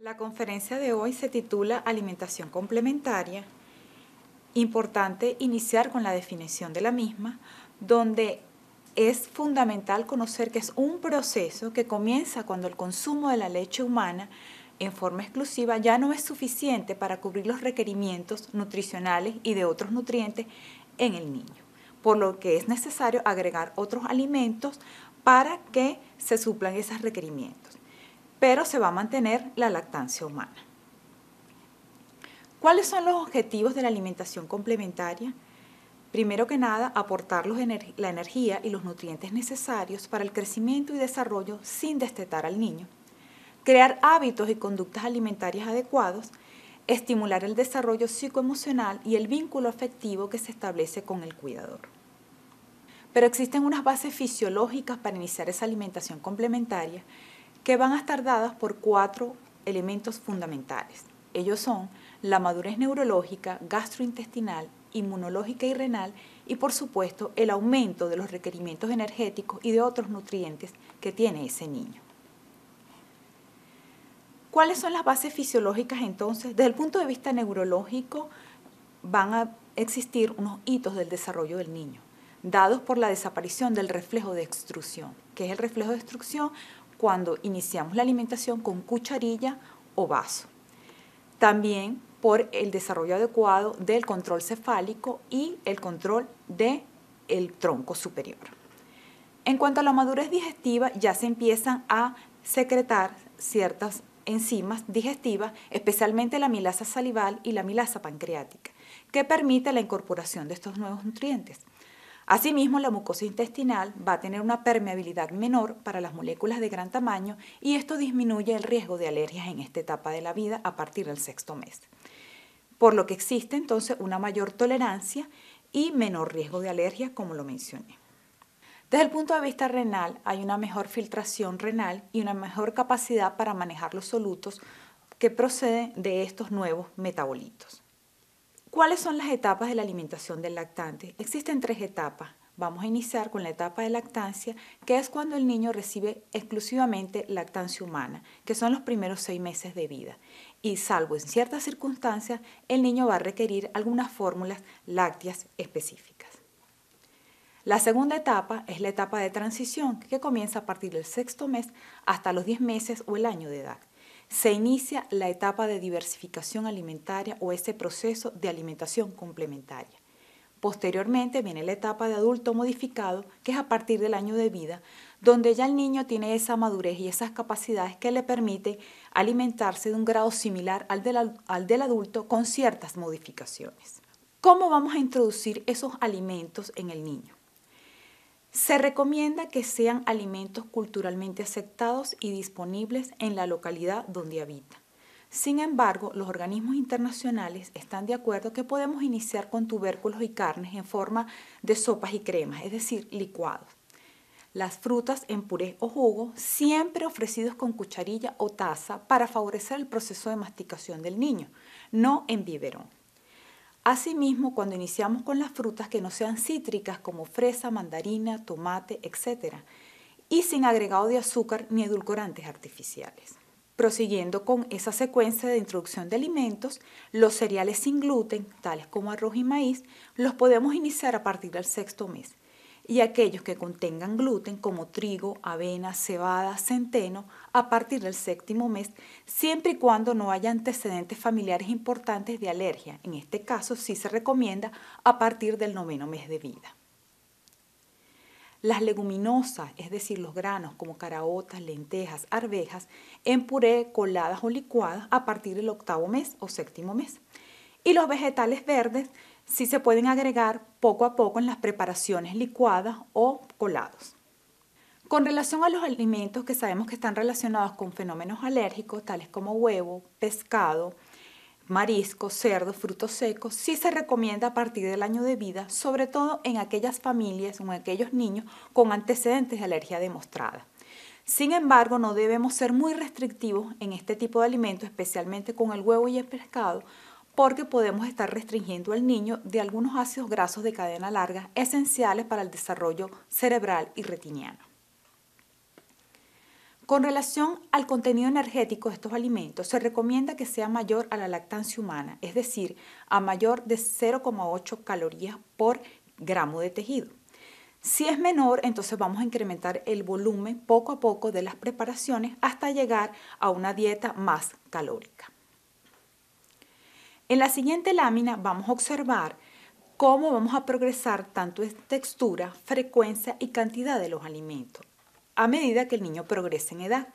La conferencia de hoy se titula Alimentación complementaria. Importante iniciar con la definición de la misma, donde es fundamental conocer que es un proceso que comienza cuando el consumo de la leche humana en forma exclusiva ya no es suficiente para cubrir los requerimientos nutricionales y de otros nutrientes en el niño, por lo que es necesario agregar otros alimentos para que se suplan esos requerimientos, pero se va a mantener la lactancia humana. ¿Cuáles son los objetivos de la alimentación complementaria? Primero que nada, aportar la energía y los nutrientes necesarios para el crecimiento y desarrollo sin destetar al niño, crear hábitos y conductas alimentarias adecuados, estimular el desarrollo psicoemocional y el vínculo afectivo que se establece con el cuidador. Pero existen unas bases fisiológicas para iniciar esa alimentación complementaria que van a estar dadas por 4 elementos fundamentales. Ellos son la madurez neurológica, gastrointestinal, inmunológica y renal y, por supuesto, el aumento de los requerimientos energéticos y de otros nutrientes que tiene ese niño. ¿Cuáles son las bases fisiológicas entonces? Desde el punto de vista neurológico van a existir unos hitos del desarrollo del niño, dados por la desaparición del reflejo de extrusión. ¿Qué es el reflejo de extrusión? Cuando iniciamos la alimentación con cucharilla o vaso. También por el desarrollo adecuado del control cefálico y el control del tronco superior. En cuanto a la madurez digestiva, ya se empiezan a secretar ciertas enzimas digestivas, especialmente la amilasa salival y la amilasa pancreática, que permite la incorporación de estos nuevos nutrientes. Asimismo, la mucosa intestinal va a tener una permeabilidad menor para las moléculas de gran tamaño y esto disminuye el riesgo de alergias en esta etapa de la vida a partir del 6º mes. Por lo que existe entonces una mayor tolerancia y menor riesgo de alergia, como lo mencioné. Desde el punto de vista renal, hay una mejor filtración renal y una mejor capacidad para manejar los solutos que proceden de estos nuevos metabolitos. ¿Cuáles son las etapas de la alimentación del lactante? Existen 3 etapas. Vamos a iniciar con la etapa de lactancia, que es cuando el niño recibe exclusivamente lactancia humana, que son los primeros 6 meses de vida. Y salvo en ciertas circunstancias, el niño va a requerir algunas fórmulas lácteas específicas. La segunda etapa es la etapa de transición, que comienza a partir del 6º mes hasta los 10 meses o el año de edad. Se inicia la etapa de diversificación alimentaria o ese proceso de alimentación complementaria. Posteriormente viene la etapa de adulto modificado, que es a partir del año de vida, donde ya el niño tiene esa madurez y esas capacidades que le permiten alimentarse de un grado similar al del adulto con ciertas modificaciones. ¿Cómo vamos a introducir esos alimentos en el niño? Se recomienda que sean alimentos culturalmente aceptados y disponibles en la localidad donde habita. Sin embargo, los organismos internacionales están de acuerdo que podemos iniciar con tubérculos y carnes en forma de sopas y cremas, es decir, licuados. Las frutas en puré o jugo, siempre ofrecidos con cucharilla o taza para favorecer el proceso de masticación del niño, no en biberón. Asimismo, cuando iniciamos con las frutas que no sean cítricas como fresa, mandarina, tomate, etc. y sin agregado de azúcar ni edulcorantes artificiales. Prosiguiendo con esa secuencia de introducción de alimentos, los cereales sin gluten, tales como arroz y maíz, los podemos iniciar a partir del 6º mes. Y aquellos que contengan gluten como trigo, avena, cebada, centeno, a partir del 7º mes, siempre y cuando no haya antecedentes familiares importantes de alergia. En este caso sí se recomienda a partir del 9º mes de vida. Las leguminosas, es decir, los granos como caraotas, lentejas, arvejas, en puré, coladas o licuadas a partir del 8º mes o 7º mes. Y los vegetales verdes sí se pueden agregar poco a poco en las preparaciones licuadas o colados. Con relación a los alimentos que sabemos que están relacionados con fenómenos alérgicos, tales como huevo, pescado, marisco, cerdo, frutos secos, sí se recomienda a partir del año de vida, sobre todo en aquellas familias o en aquellos niños con antecedentes de alergia demostrada. Sin embargo, no debemos ser muy restrictivos en este tipo de alimentos, especialmente con el huevo y el pescado, porque podemos estar restringiendo al niño de algunos ácidos grasos de cadena larga esenciales para el desarrollo cerebral y retiniano. Con relación al contenido energético de estos alimentos, se recomienda que sea mayor a la lactancia humana, es decir, a mayor de 0,8 calorías por gramo de tejido. Si es menor, entonces vamos a incrementar el volumen poco a poco de las preparaciones hasta llegar a una dieta más calórica. En la siguiente lámina vamos a observar cómo vamos a progresar tanto en textura, frecuencia y cantidad de los alimentos a medida que el niño progrese en edad.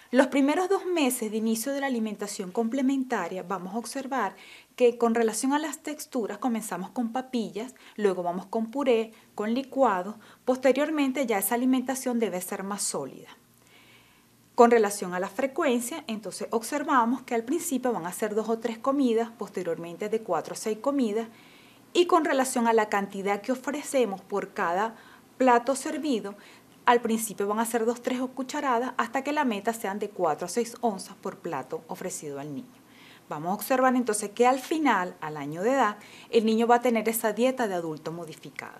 Los primeros 2 meses de inicio de la alimentación complementaria vamos a observar que con relación a las texturas comenzamos con papillas, luego vamos con puré, con licuados, posteriormente ya esa alimentación debe ser más sólida. Con relación a la frecuencia, entonces observamos que al principio van a ser 2 o 3 comidas, posteriormente de 4 a 6 comidas, y con relación a la cantidad que ofrecemos por cada plato servido, al principio van a ser 2 o 3 cucharadas hasta que la meta sean de 4 a 6 onzas por plato ofrecido al niño. Vamos a observar entonces que al final, al año de edad, el niño va a tener esa dieta de adulto modificada.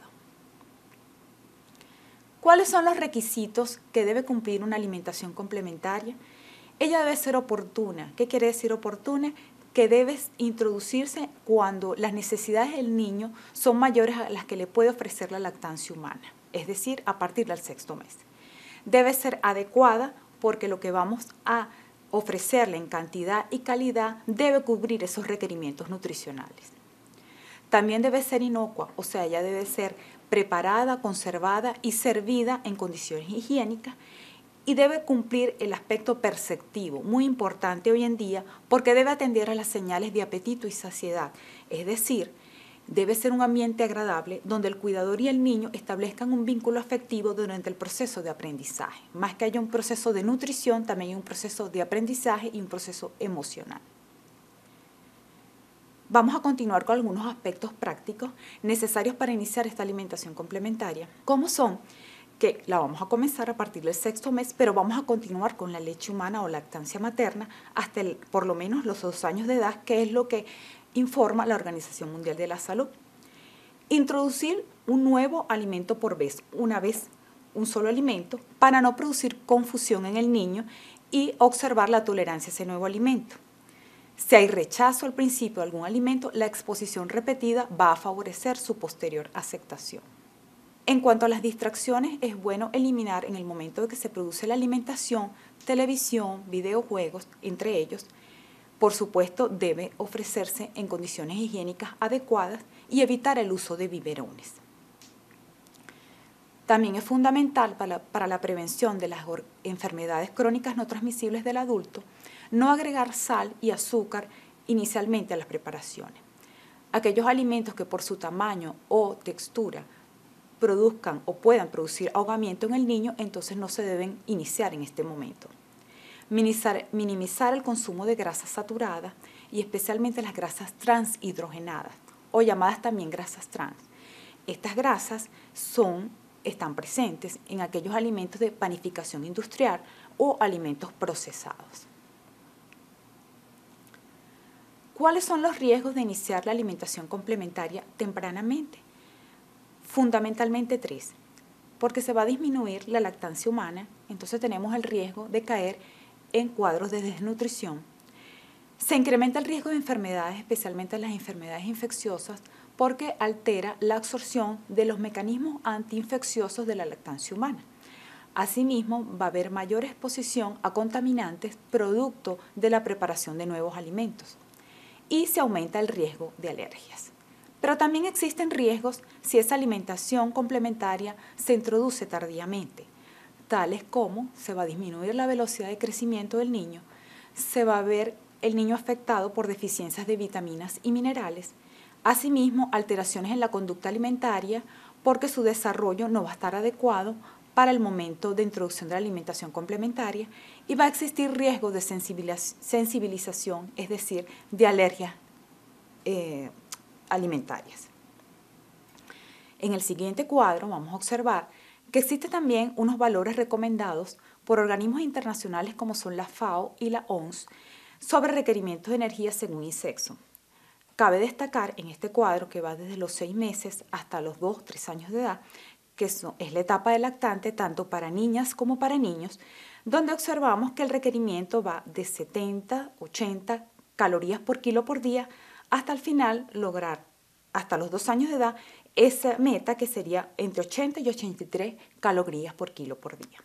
¿Cuáles son los requisitos que debe cumplir una alimentación complementaria? Ella debe ser oportuna. ¿Qué quiere decir oportuna? Que debe introducirse cuando las necesidades del niño son mayores a las que le puede ofrecer la lactancia humana, es decir, a partir del 6º mes. Debe ser adecuada porque lo que vamos a ofrecerle en cantidad y calidad debe cubrir esos requerimientos nutricionales. También debe ser inocua, o sea, ella debe ser preparada, conservada y servida en condiciones higiénicas, y debe cumplir el aspecto perceptivo, muy importante hoy en día, porque debe atender a las señales de apetito y saciedad. Es decir, debe ser un ambiente agradable donde el cuidador y el niño establezcan un vínculo afectivo durante el proceso de aprendizaje. Más que haya un proceso de nutrición, también hay un proceso de aprendizaje y un proceso emocional. Vamos a continuar con algunos aspectos prácticos necesarios para iniciar esta alimentación complementaria. ¿Cómo son? Que la vamos a comenzar a partir del 6º mes, pero vamos a continuar con la leche humana o lactancia materna hasta por lo menos los 2 años de edad, que es lo que informa la Organización Mundial de la Salud. Introducir un nuevo alimento por vez, una vez un solo alimento, para no producir confusión en el niño y observar la tolerancia a ese nuevo alimento. Si hay rechazo al principio de algún alimento, la exposición repetida va a favorecer su posterior aceptación. En cuanto a las distracciones, es bueno eliminar en el momento de que se produce la alimentación, televisión, videojuegos, entre ellos. Por supuesto, debe ofrecerse en condiciones higiénicas adecuadas y evitar el uso de biberones. También es fundamental para la prevención de las enfermedades crónicas no transmisibles del adulto no agregar sal y azúcar inicialmente a las preparaciones. Aquellos alimentos que por su tamaño o textura produzcan o puedan producir ahogamiento en el niño, entonces no se deben iniciar en este momento. Minimizar el consumo de grasas saturadas y especialmente las grasas transhidrogenadas o llamadas también grasas trans. Estas grasas están presentes en aquellos alimentos de panificación industrial o alimentos procesados. ¿Cuáles son los riesgos de iniciar la alimentación complementaria tempranamente? Fundamentalmente 3, porque se va a disminuir la lactancia humana, entonces tenemos el riesgo de caer en cuadros de desnutrición. Se incrementa el riesgo de enfermedades, especialmente las enfermedades infecciosas, porque altera la absorción de los mecanismos antiinfecciosos de la lactancia humana. Asimismo, va a haber mayor exposición a contaminantes producto de la preparación de nuevos alimentos y se aumenta el riesgo de alergias. Pero también existen riesgos si esa alimentación complementaria se introduce tardíamente, tales como se va a disminuir la velocidad de crecimiento del niño, se va a ver el niño afectado por deficiencias de vitaminas y minerales, asimismo alteraciones en la conducta alimentaria porque su desarrollo no va a estar adecuado para el momento de introducción de la alimentación complementaria y va a existir riesgo de sensibilización, es decir, de alergias alimentarias. En el siguiente cuadro vamos a observar que existen también unos valores recomendados por organismos internacionales como son la FAO y la OMS sobre requerimientos de energía según el sexo. Cabe destacar en este cuadro que va desde los 6 meses hasta los 2 o 3 años de edad, que es la etapa de lactante tanto para niñas como para niños, donde observamos que el requerimiento va de 70, 80 calorías por kilo por día hasta el final lograr, hasta los 2 años de edad, esa meta que sería entre 80 y 83 calorías por kilo por día.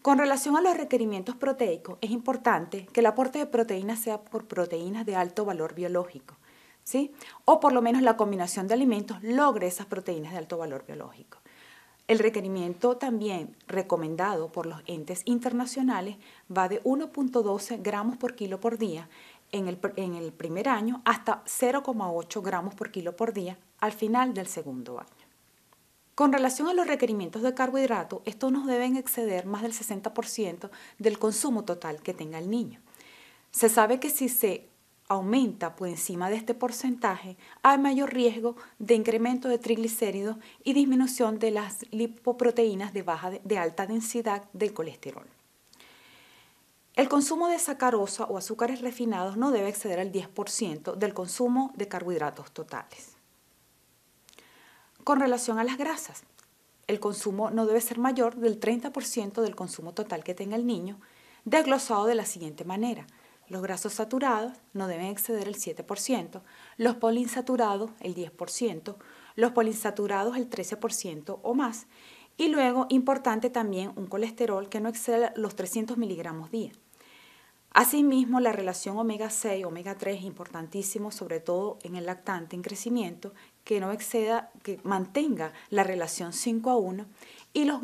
Con relación a los requerimientos proteicos, es importante que el aporte de proteínas sea por proteínas de alto valor biológico, ¿sí? O por lo menos la combinación de alimentos logre esas proteínas de alto valor biológico. El requerimiento también recomendado por los entes internacionales va de 1.12 gramos por kilo por día en el primer año hasta 0,8 gramos por kilo por día al final del segundo año. Con relación a los requerimientos de carbohidratos, estos no deben exceder más del 60% del consumo total que tenga el niño. Se sabe que si se aumenta por encima de este porcentaje, hay mayor riesgo de incremento de triglicéridos y disminución de las lipoproteínas de alta densidad del colesterol. El consumo de sacarosa o azúcares refinados no debe exceder el 10% del consumo de carbohidratos totales. Con relación a las grasas, el consumo no debe ser mayor del 30% del consumo total que tenga el niño, desglosado de la siguiente manera. Los grasos saturados no deben exceder el 7%, los poliinsaturados el 10%, los poliinsaturados el 13% o más, y luego, importante también, un colesterol que no exceda los 300 miligramos día. Asimismo, la relación omega 6, omega 3 es importantísimo, sobre todo en el lactante en crecimiento, que mantenga la relación 5:1 y los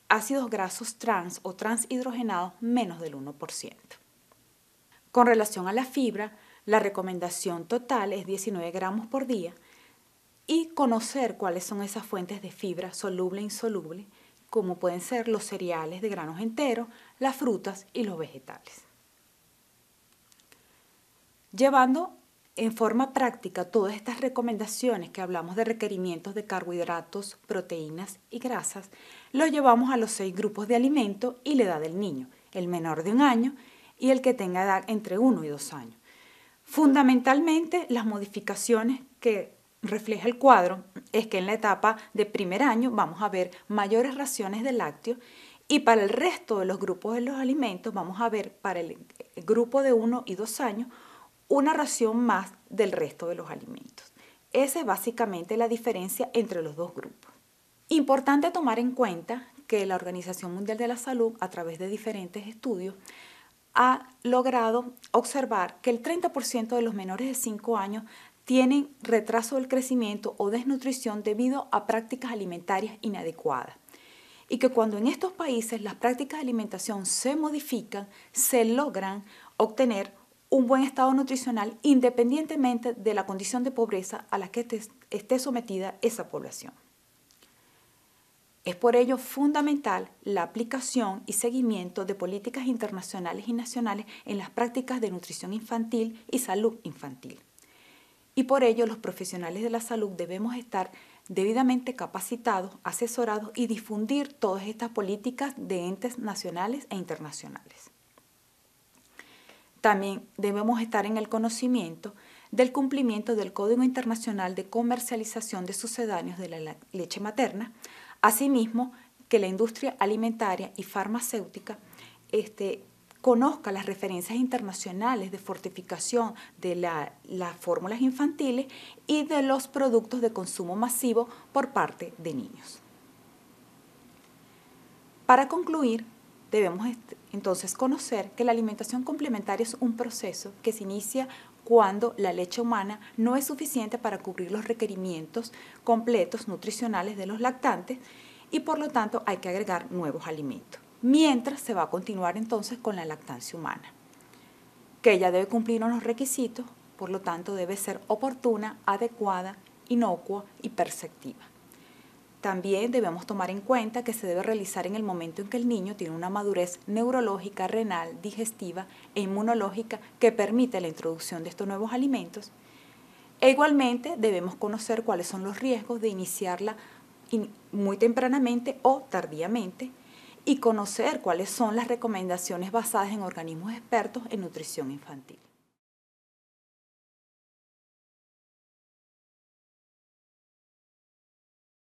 ácidos grasos trans o transhidrogenados menos del 1%. Con relación a la fibra, la recomendación total es 19 gramos por día y conocer cuáles son esas fuentes de fibra soluble e insoluble, como pueden ser los cereales de granos enteros, las frutas y los vegetales. Llevando en forma práctica todas estas recomendaciones que hablamos de requerimientos de carbohidratos, proteínas y grasas, lo llevamos a los 6 grupos de alimentos y la edad del niño, el menor de 1 año y el que tenga edad entre 1 y 2 años. Fundamentalmente, las modificaciones que refleja el cuadro es que en la etapa de primer año vamos a ver mayores raciones de lácteos y para el resto de los grupos de los alimentos vamos a ver para el grupo de 1 y 2 años una ración más del resto de los alimentos. Esa es básicamente la diferencia entre los dos grupos. Importante tomar en cuenta que la Organización Mundial de la Salud, a través de diferentes estudios, ha logrado observar que el 30% de los menores de 5 años tienen retraso del crecimiento o desnutrición debido a prácticas alimentarias inadecuadas. Y que cuando en estos países las prácticas de alimentación se modifican, se logran obtener un buen estado nutricional independientemente de la condición de pobreza a la que esté sometida esa población. Es por ello fundamental la aplicación y seguimiento de políticas internacionales y nacionales en las prácticas de nutrición infantil y salud infantil. Y por ello los profesionales de la salud debemos estar debidamente capacitados, asesorados y difundir todas estas políticas de entes nacionales e internacionales. También debemos estar en el conocimiento del cumplimiento del Código Internacional de Comercialización de Sucedáneos de la Leche Materna, asimismo que la industria alimentaria y farmacéutica conozca las referencias internacionales de fortificación de las fórmulas infantiles y de los productos de consumo masivo por parte de niños. Para concluir, debemos entonces conocer que la alimentación complementaria es un proceso que se inicia cuando la leche humana no es suficiente para cubrir los requerimientos completos nutricionales de los lactantes y por lo tanto hay que agregar nuevos alimentos, mientras se va a continuar entonces con la lactancia humana, que ella debe cumplir unos requisitos, por lo tanto debe ser oportuna, adecuada, inocua y perceptiva. También debemos tomar en cuenta que se debe realizar en el momento en que el niño tiene una madurez neurológica, renal, digestiva e inmunológica que permite la introducción de estos nuevos alimentos. E igualmente debemos conocer cuáles son los riesgos de iniciarla muy tempranamente o tardíamente y conocer cuáles son las recomendaciones basadas en organismos expertos en nutrición infantil.